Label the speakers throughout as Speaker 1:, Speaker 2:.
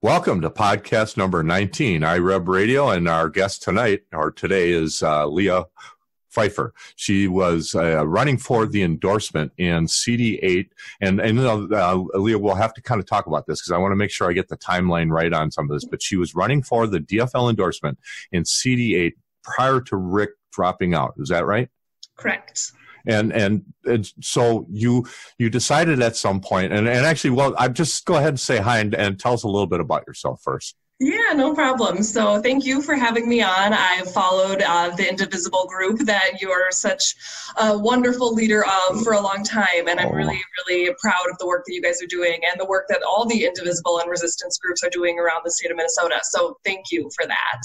Speaker 1: Welcome to podcast number 19, Ireb Radio, and our guest tonight, or today, is Leah Phifer. She was running for the endorsement in CD8, and Leah, we'll have to kind of talk about this because I want to make sure I get the timeline right on some of this, but she was running for the DFL endorsement in CD8 prior to Rick dropping out. Is that right?
Speaker 2: Correct.
Speaker 1: And so you decided at some point, and actually, well, I just go ahead and say hi and tell us a little bit about yourself first.
Speaker 2: Yeah, no problem. So thank you for having me on. I've followed the Indivisible group that you are such a wonderful leader of for a long time. And I'm really, really proud of the work that you guys are doing and the work that all the Indivisible and resistance groups are doing around the state of Minnesota. So thank you for that.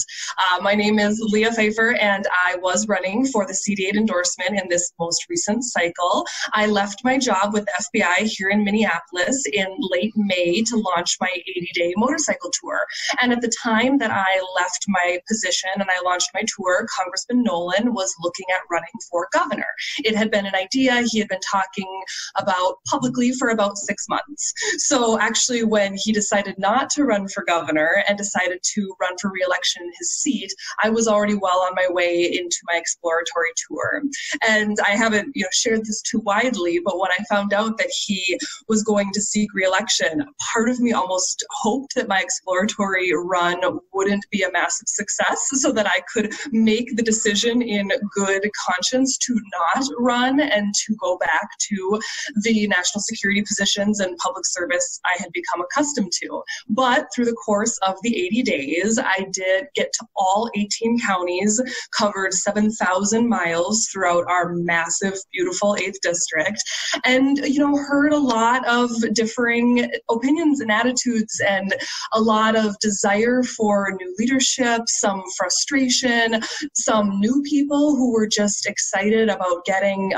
Speaker 2: My name is Leah Phifer, and I was running for the CD8 endorsement in this most recent cycle. I left my job with FBI here in Minneapolis in late May to launch my 80-day motorcycle tour. And at the time that I left my position and I launched my tour, Congressman Nolan was looking at running for governor. It had been an idea he had been talking about publicly for about 6 months. So actually, when he decided not to run for governor and decided to run for re-election in his seat, I was already well on my way into my exploratory tour. And I haven't shared this too widely, but when I found out that he was going to seek re-election, part of me almost hoped that my exploratory run wouldn't be a massive success so that I could make the decision in good conscience to not run and to go back to the national security positions and public service I had become accustomed to. But through the course of the 80 days, I did get to all 18 counties, covered 7,000 miles throughout our massive, beautiful 8th district, and, heard a lot of differing opinions and attitudes and a lot of desire for new leadership, some frustration, some new people who were just excited about getting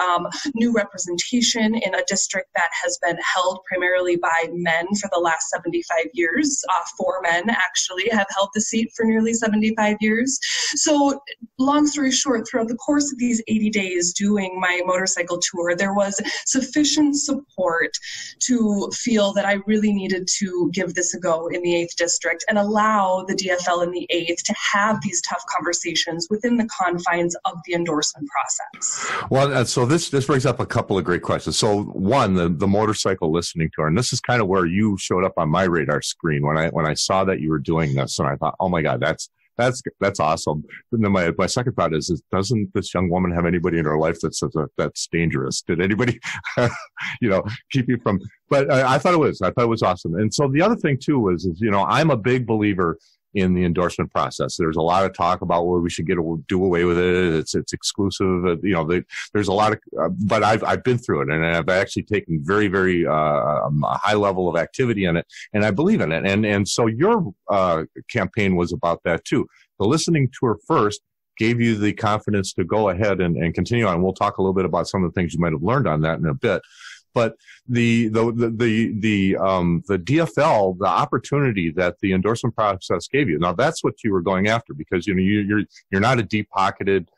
Speaker 2: new representation in a district that has been held primarily by men for the last 75 years. 4 men actually have held the seat for nearly 75 years. So long story short, throughout the course of these 80 days doing my motorcycle tour, there was sufficient support to feel that I really needed to give this a go in the 8th district and allow the DFL in the 8th to have these tough conversations within the confines of the endorsement process.
Speaker 1: Well, so this brings up a couple of great questions. So one, the motorcycle listening tour, and this is kind of where you showed up on my radar screen when I saw that you were doing this, and I thought, oh my God, that's awesome. And then my second thought is doesn't this young woman have anybody in her life that's dangerous? Did anybody, keep you from? But I thought it was awesome. And so the other thing too was I'm a big believer in the endorsement process. There's a lot of talk about where we should do away with it. It's exclusive. There's a lot of, but I've been through it, and I've actually taken very, very high level of activity in it, and I believe in it. And so your campaign was about that too. The listening tour first gave you the confidence to go ahead and continue on. We'll talk a little bit about some of the things you might have learned on that in a bit. But the DFL, the opportunity that the endorsement process gave you, now that's what you were going after, because you're not a deep-pocketed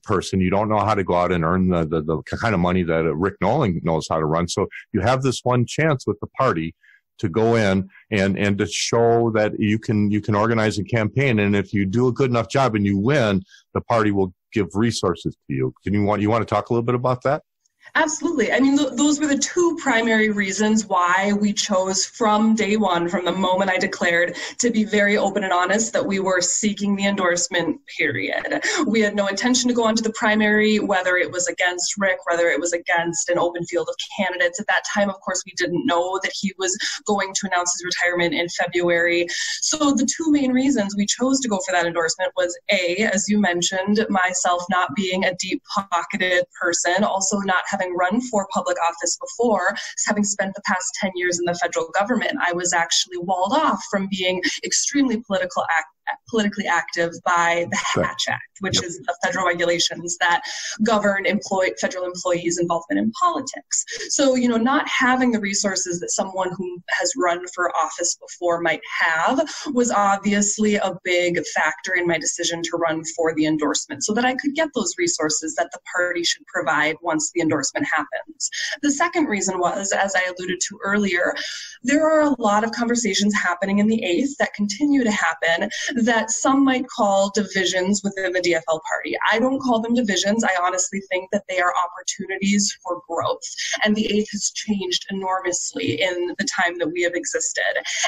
Speaker 1: person. You don't know how to go out and earn the kind of money that Rick Nolan knows how to run. So you have this one chance with the party to go in and to show that you can organize a campaign, and if you do a good enough job and you win, the party will give resources to you. You want to talk a little bit about that?
Speaker 2: Absolutely. I mean, those were the 2 primary reasons why we chose from day one, from the moment I declared, to be very open and honest that we were seeking the endorsement, period. We had no intention to go on to the primary, whether it was against Rick, whether it was against an open field of candidates. At that time, of course, we didn't know that he was going to announce his retirement in February. So the 2 main reasons we chose to go for that endorsement was, A, as you mentioned, myself not being a deep-pocketed person, also not having run for public office before, having spent the past 10 years in the federal government. I was actually walled off from being extremely politically politically active by the Hatch Act, which is the federal regulations that govern federal employees' involvement in politics. So, not having the resources that someone who has run for office before might have was obviously a big factor in my decision to run for the endorsement, so that I could get those resources that the party should provide once the endorsement happens. The second reason was, as I alluded to earlier, there are a lot of conversations happening in the 8th that continue to happen that some might call divisions within the DFL party. I don't call them divisions. I honestly think that they are opportunities for growth. And the 8th has changed enormously in the time that we have existed.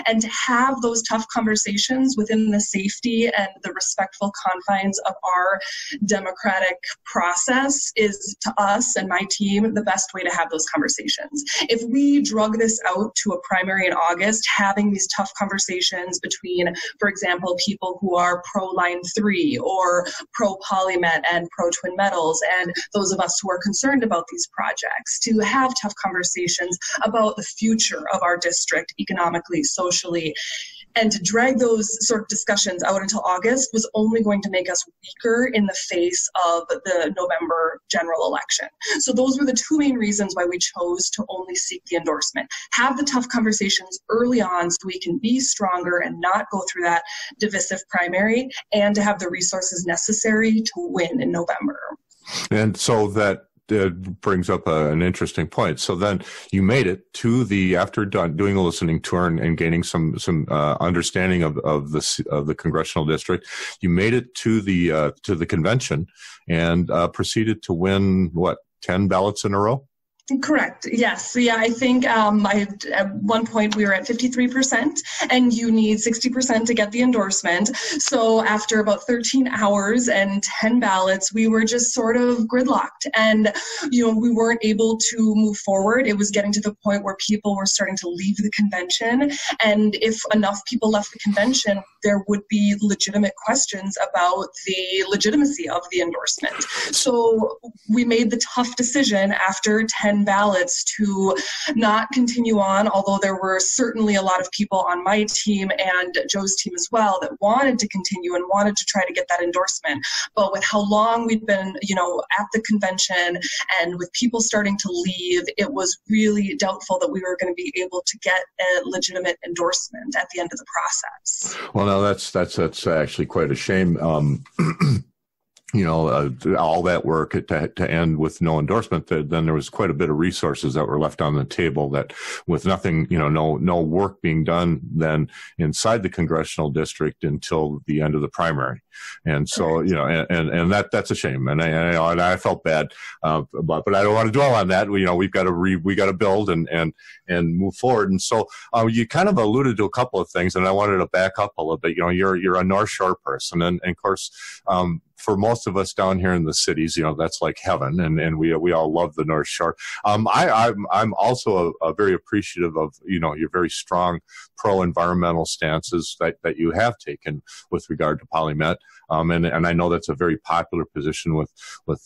Speaker 2: And to have those tough conversations within the safety and the respectful confines of our democratic process is, to us and my team, the best way to have those conversations. If we drug this out to a primary in August, having these tough conversations between, for example, people who are pro-Line 3 or pro-Polymet and pro-Twin Metals, and those of us who are concerned about these projects, to have tough conversations about the future of our district economically, socially, and to drag those sort of discussions out until August was only going to make us weaker in the face of the November general election. So those were the two main reasons why we chose to only seek the endorsement. Have the tough conversations early on so we can be stronger and not go through that divisive primary, and to have the resources necessary to win in November.
Speaker 1: And so that brings up an interesting point. So then you made it to after doing a listening tour and gaining some understanding of the congressional district, you made it to the convention and proceeded to win 10 ballots in a row?
Speaker 2: Correct. Yes. Yeah, I think at one point we were at 53%, and you need 60% to get the endorsement. So after about 13 hours and 10 ballots, we were just sort of gridlocked, and we weren't able to move forward. It was getting to the point where people were starting to leave the convention, and if enough people left the convention, there would be legitimate questions about the legitimacy of the endorsement. So we made the tough decision after 10 ballots to not continue on, although there were certainly a lot of people on my team and Joe's team as well that wanted to continue and wanted to try to get that endorsement. But with how long we'd been, at the convention and with people starting to leave, it was really doubtful that we were going to be able to get a legitimate endorsement at the end of the process.
Speaker 1: Well, no, that's actually quite a shame. All that work to end with no endorsement, then there was quite a bit of resources that were left on the table that with nothing, no work being done then inside the congressional district until the end of the primary. And so, and that's a shame. And I felt bad, but I don't want to dwell on that. We've got to build and move forward. And so, you kind of alluded to a couple of things, and I wanted to back up a little bit. You're a North Shore person, and of course, for most of us down here in the cities, that's like heaven, and we all love the North Shore. I'm also very appreciative of your very strong pro-environmental stances that you have taken with regard to Polymet, and I know that's a very popular position with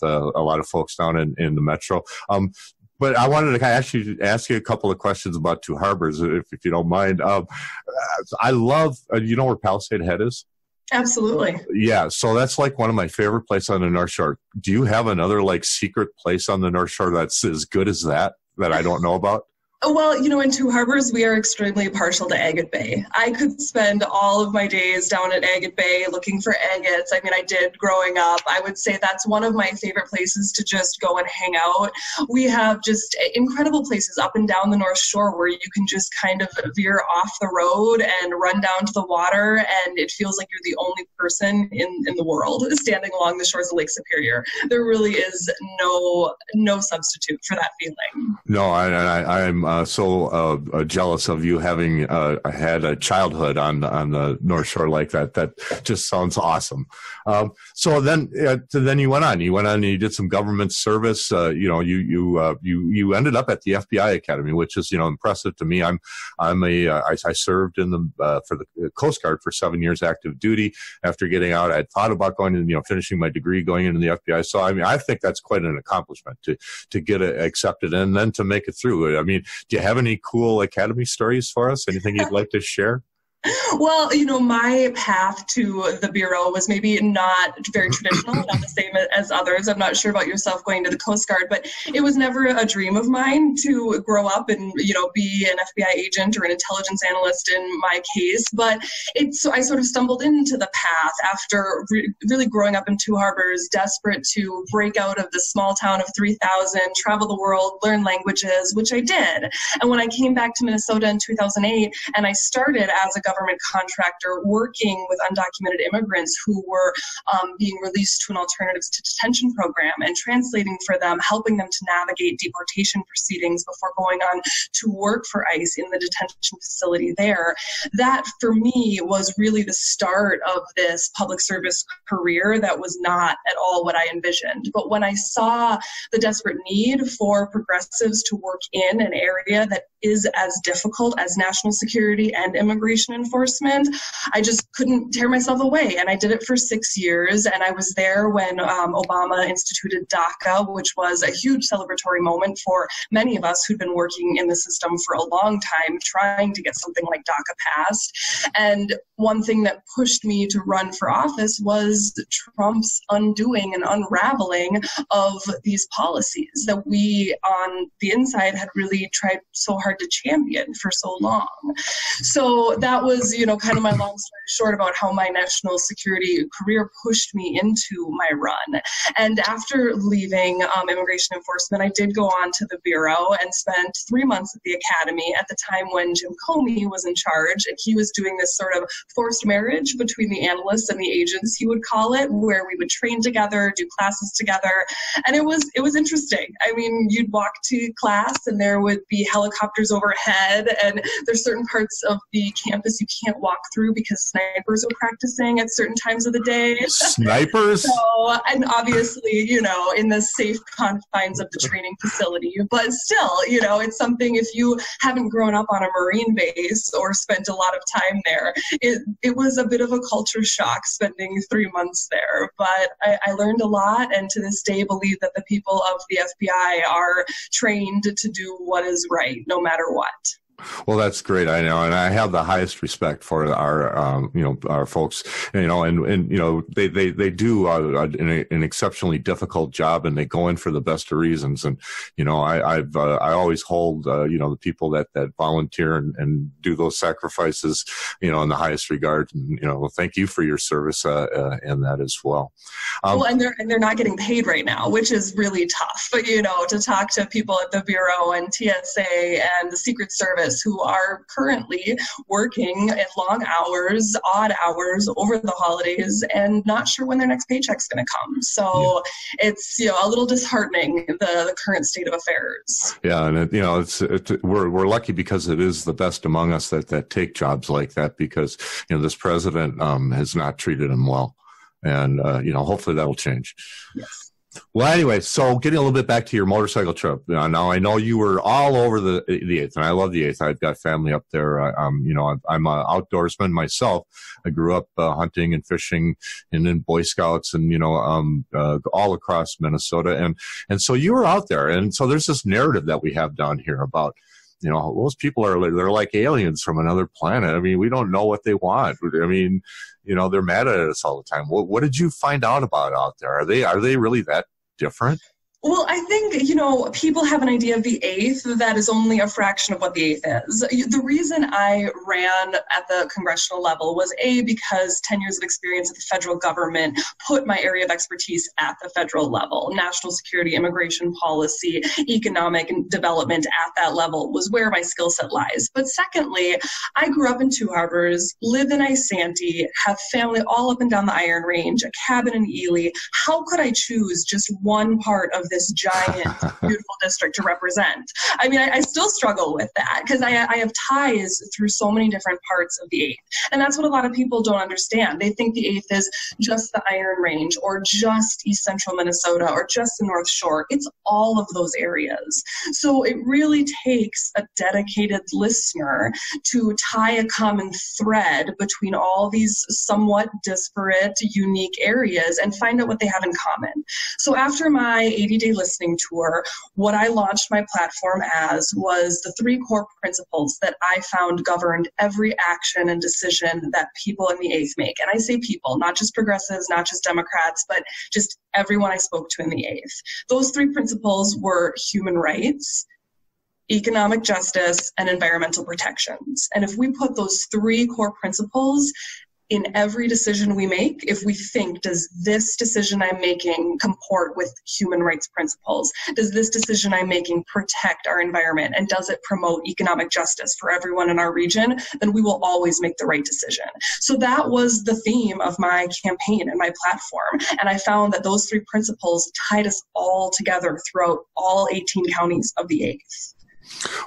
Speaker 1: a lot of folks down in the metro. But I wanted to actually ask you a couple of questions about Two Harbors, if you don't mind. I love, where Palisade Head is?
Speaker 2: Absolutely.
Speaker 1: Yeah, so that's like one of my favorite places on the North Shore. Do you have another secret place on the North Shore that's as good as that I don't know about?
Speaker 2: Well, in Two Harbors, we are extremely partial to agate bay. I could spend all of my days down at agate bay looking for agates. I mean, I did growing up. I would say that's one of my favorite places to just go and hang out. We have just incredible places up and down the North Shore where you can just kind of veer off the road and run down to the water, and it feels like you're the only person in the world standing along the shores of Lake Superior. There really is no substitute for that feeling.
Speaker 1: No, I'm so jealous of you having had a childhood on the North Shore like that. That just sounds awesome. So then you went on. And you did some government service. You ended up at the FBI Academy, which is impressive to me. I served for the Coast Guard for 7 years active duty. After getting out, I thought about going and finishing my degree, going into the FBI. So I think that's quite an accomplishment to get accepted and then to make it through. Do you have any cool academy stories for us? Anything you'd like to share?
Speaker 2: Well, my path to the Bureau was maybe not very traditional, not the same as others. I'm not sure about yourself going to the Coast Guard, but it was never a dream of mine to grow up and, be an FBI agent or an intelligence analyst in my case. But I sort of stumbled into the path after really growing up in Two Harbors, desperate to break out of the small town of 3,000, travel the world, learn languages, which I did. And when I came back to Minnesota in 2008, and I started as a government contractor working with undocumented immigrants who were being released to an alternatives to detention program and translating for them, helping them to navigate deportation proceedings before going on to work for ICE in the detention facility there. That, for me, was really the start of this public service career that was not at all what I envisioned. But when I saw the desperate need for progressives to work in an area that is as difficult as national security and immigration enforcement, I just couldn't tear myself away. And I did it for 6 years. And I was there when Obama instituted DACA, which was a huge celebratory moment for many of us who'd been working in the system for a long time, trying to get something like DACA passed. And one thing that pushed me to run for office was Trump's undoing and unraveling of these policies that we on the inside had really tried so hard to champion for so long. So that was, kind of my long story short about how my national security career pushed me into my run. And after leaving immigration enforcement, I did go on to the Bureau and spent 3 months at the academy at the time when Jim Comey was in charge, and he was doing this sort of forced marriage between the analysts and the agents, he would call it, where we would train together, do classes together. And it was interesting. I mean, you'd walk to class and there would be helicopters overhead, and there's certain parts of the campus you can't walk through because snipers are practicing at certain times of the day.
Speaker 1: Snipers?
Speaker 2: So, and obviously, in the safe confines of the training facility. But still, it's something, if you haven't grown up on a Marine base or spent a lot of time there, it was a bit of a culture shock spending 3 months there. But I learned a lot, and to this day believe that the people of the FBI are trained to do what is right, no matter what.
Speaker 1: Well, that's great. I know. And I have the highest respect for our folks, they do an exceptionally difficult job, and they go in for the best of reasons. And, I always hold, the people that volunteer and do those sacrifices, in the highest regard. And, thank you for your service, in that as well.
Speaker 2: And they're not getting paid right now, which is really tough. But, to talk to people at the Bureau and TSA and the Secret Service who are currently working at long hours, odd hours over the holidays, and not sure when their next paycheck's going to come. So it's a little disheartening, the current state of affairs. Yeah,
Speaker 1: and we're lucky because it is the best among us that take jobs like that, because this president has not treated them well, and hopefully that'll change. Yes. Well, anyway, so getting a little bit back to your motorcycle trip. Now I know you were all over the 8th, and I love the 8th. I've got family up there. I'm an outdoorsman myself. I grew up hunting and fishing, and in Boy Scouts, and all across Minnesota, and so you were out there, and so there's this narrative that we have down here about, those people they're like aliens from another planet. I mean, we don't know what they want. I mean, they're mad at us all the time. What did you find out about out there? Are they really that different?
Speaker 2: Well, I think, people have an idea of the 8th that is only a fraction of what the 8th is. The reason I ran at the congressional level was, because 10 years of experience at the federal government put my area of expertise at the federal level. National security, immigration policy, economic development at that level was where my skill set lies. But secondly, I grew up in Two Harbors, live in Isanti, have family all up and down the Iron Range, a cabin in Ely. How could I choose just one part of this giant, beautiful district to represent? I mean, I still struggle with that because I have ties through so many different parts of the 8th. And that's what a lot of people don't understand. They think the 8th is just the Iron Range or just East Central Minnesota or just the North Shore. It's all of those areas. So it really takes a dedicated listener to tie a common thread between all these somewhat disparate, unique areas and find out what they have in common. So after my 80 90-day listening tour, what I launched my platform as was the 3 core principles that I found governed every action and decision that people in the 8th make. And I say people, not just progressives, not just Democrats, but just everyone I spoke to in the 8th. Those 3 principles were human rights, economic justice, and environmental protections. And if we put those 3 core principles in every decision we make, if we think, does this decision I'm making comport with human rights principles? Does this decision I'm making protect our environment? And does it promote economic justice for everyone in our region? Then we will always make the right decision. So that was the theme of my campaign and my platform. And I found that those 3 principles tied us all together throughout all 18 counties of the 8th.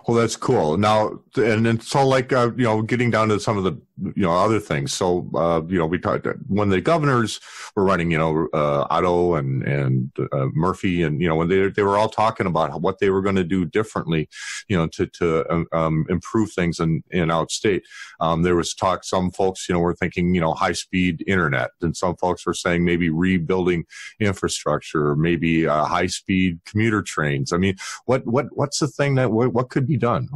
Speaker 1: Well, that's cool. Now, and it's all like, getting down to some of the, other things. So, we talked when the governors were running, Otto and Murphy, and, when they were all talking about what they were going to do differently, to improve things in outstate. There was talk, some folks, were thinking, high speed internet, and some folks were saying maybe rebuilding infrastructure, maybe high speed commuter trains. I mean, what's the thing that, what could be done?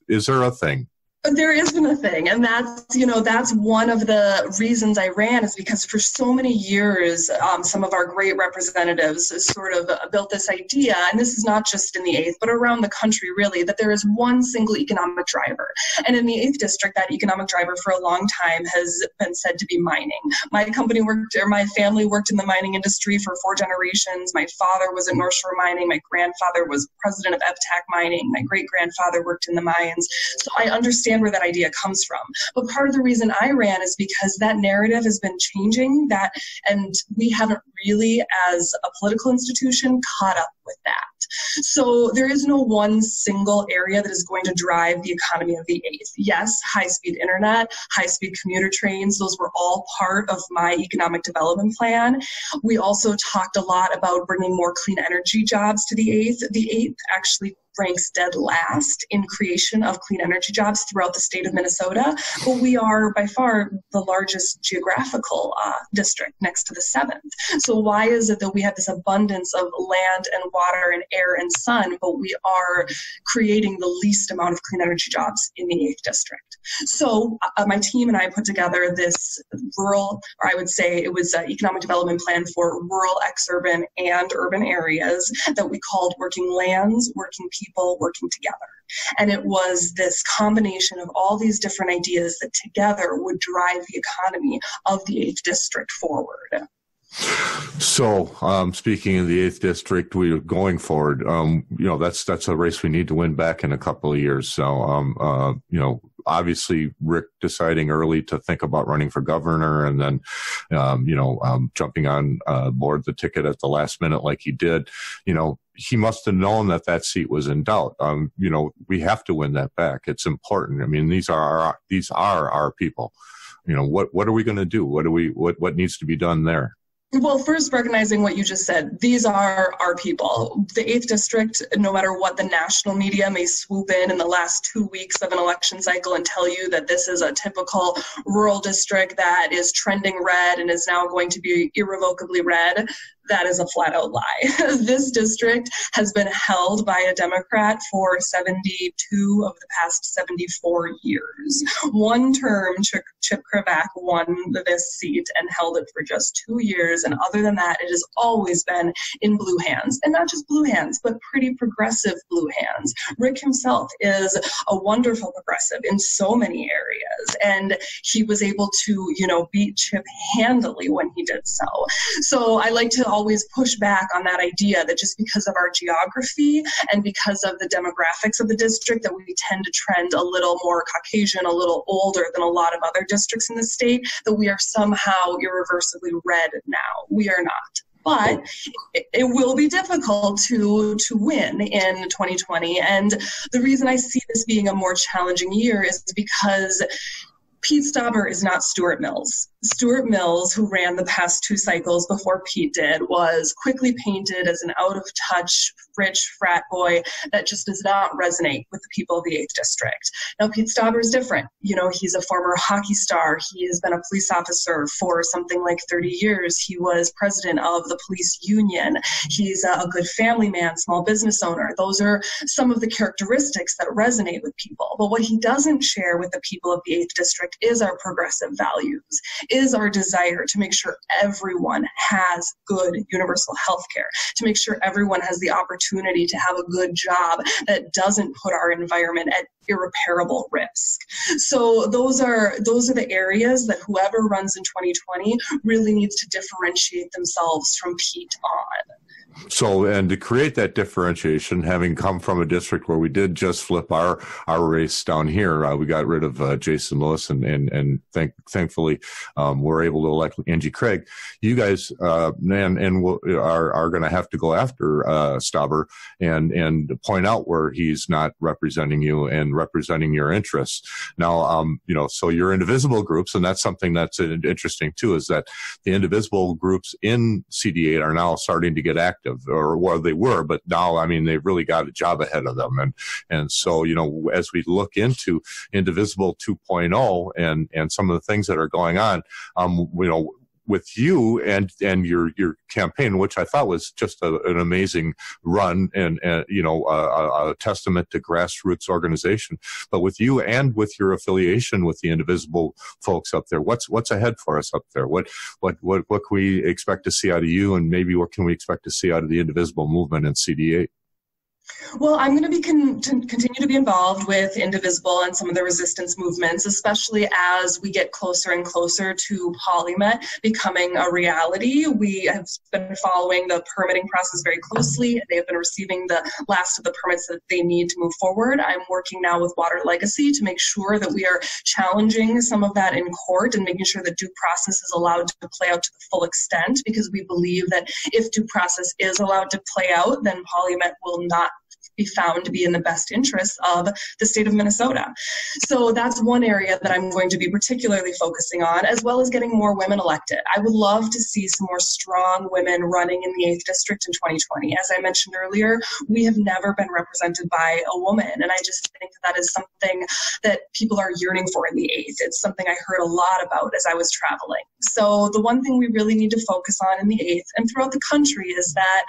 Speaker 1: Is there a thing?
Speaker 2: There isn't a thing, and that's one of the reasons I ran, is because for so many years, some of our great representatives sort of built this idea, and this is not just in the 8th, but around the country really, that there is one single economic driver. And in the 8th district, that economic driver for a long time has been said to be mining. My family worked in the mining industry for 4 generations. My father was at North Shore Mining. My grandfather was president of EBTAC Mining. My great-grandfather worked in the mines. So I understand where that idea comes from. But part of the reason I ran is because that narrative has been changing, and we haven't really, as a political institution, caught up with that. So there is no one single area that is going to drive the economy of the 8th. Yes, high-speed internet, high-speed commuter trains, those were all part of my economic development plan. We also talked a lot about bringing more clean energy jobs to the 8th. The 8th actually ranks dead last in creation of clean energy jobs throughout the state of Minnesota, but we are by far the largest geographical district next to the 7th. So why is it that we have this abundance of land and water and air and sun, but we are creating the least amount of clean energy jobs in the 8th district? So my team and I put together this rural, or I would say it was an economic development plan for rural, exurban, and urban areas that we called Working Lands, Working People, Working Together. And it was this combination of all these different ideas that together would drive the economy of the 8th district forward.
Speaker 1: So, speaking of the 8th district, we are going forward. That's a race we need to win back in a couple of years. So, obviously Rick deciding early to think about running for governor, and then, jumping on board the ticket at the last minute like he did, he must have known that seat was in doubt. We have to win that back. It's important. I mean, these are our people. What are we going to do? What needs to be done there?
Speaker 2: Well, first, recognizing what you just said, these are our people. The 8th district, no matter what the national media may swoop in the last 2 weeks of an election cycle and tell you that this is a typical rural district that is trending red and is now going to be irrevocably red, that is a flat-out lie. This district has been held by a Democrat for 72 of the past 74 years. One term, Chip Krivak won this seat and held it for just 2 years, and other than that, it has always been in blue hands. And not just blue hands, but pretty progressive blue hands. Rick himself is a wonderful progressive in so many areas, and he was able to, beat Chip handily when he did so. So I like to always push back on that idea that just because of our geography and because of the demographics of the district that we tend to trend a little more Caucasian, a little older than a lot of other districts in the state, that we are somehow irreversibly red now. We are not. But it will be difficult to win in 2020. And the reason I see this being a more challenging year is because Pete Stauber is not Stuart Mills. Stuart Mills, who ran the past 2 cycles before Pete did, was quickly painted as an out-of-touch, rich frat boy that just does not resonate with the people of the 8th District. Now, Pete Stauber is different. You know, he's a former hockey star. He has been a police officer for something like 30 years. He was president of the police union. He's a good family man, small business owner. Those are some of the characteristics that resonate with people. But what he doesn't share with the people of the 8th District is our progressive values, is our desire to make sure everyone has good universal health care, to make sure everyone has the opportunity to have a good job that doesn't put our environment at irreparable risk. So those are the areas that whoever runs in 2020 really needs to differentiate themselves from Pete on.
Speaker 1: So, and to create that differentiation, having come from a district where we did just flip our race down here, we got rid of Jason Lewis and thankfully we're able to elect Angie Craig. You guys are going to have to go after Stauber and point out where he's not representing you and representing your interests. Now, you know, so your indivisible groups, and that's something that's interesting too, is that the indivisible groups in CD8 are now starting to get active. Or well, they were, but now, I mean, they've really got a job ahead of them. And so, you know, as we look into Indivisible 2.0 and some of the things that are going on, you know, with you and your campaign, which I thought was just an amazing run and you know, a testament to grassroots organization. But with you and with your affiliation with the Indivisible folks up there, what's ahead for us up there? What can we expect to see out of you, and maybe what can we expect to see out of the Indivisible movement in CD8?
Speaker 2: Well, I'm going to continue to be involved with Indivisible and some of the resistance movements, especially as we get closer and closer to PolyMet becoming a reality. We have been following the permitting process very closely. They have been receiving the last of the permits that they need to move forward. I'm working now with Water Legacy to make sure that we are challenging some of that in court and making sure that due process is allowed to play out to the full extent, because we believe that if due process is allowed to play out, then PolyMet will not be found to be in the best interests of the state of Minnesota. So that's one area that I'm going to be particularly focusing on, as well as getting more women elected. I would love to see some more strong women running in the 8th District in 2020. As I mentioned earlier, we have never been represented by a woman, and I just think that is something that people are yearning for in the 8th. It's something I heard a lot about as I was traveling. So the one thing we really need to focus on in the 8th and throughout the country is that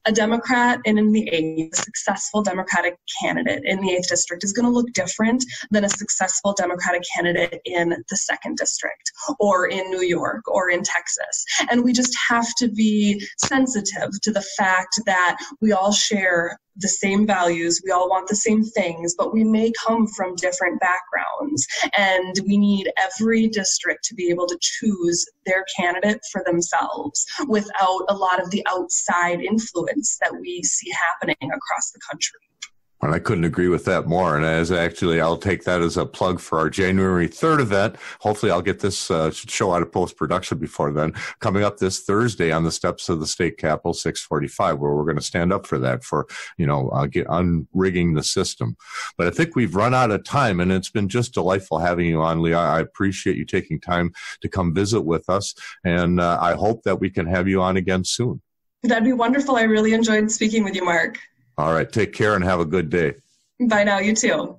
Speaker 2: a Democrat and in the 8th, a successful Democratic candidate in the 8th District is going to look different than a successful Democratic candidate in the 2nd District or in New York or in Texas. And we just have to be sensitive to the fact that we all share the same values, we all want the same things, but we may come from different backgrounds, and we need every district to be able to choose their candidate for themselves without a lot of the outside influence that we see happening across the country.
Speaker 1: And I couldn't agree with that more. And I'll take that as a plug for our January 3rd event. Hopefully I'll get this show out of post-production before then. Coming up this Thursday on the steps of the state capitol, 6:45, where we're going to stand up for that, for, unrigging the system. But I think we've run out of time, and it's been just delightful having you on, Leah. I appreciate you taking time to come visit with us. And I hope that we can have you on again soon.
Speaker 2: That'd be wonderful. I really enjoyed speaking with you, Mark.
Speaker 1: All right. Take care and have a good day.
Speaker 2: Bye now. You too.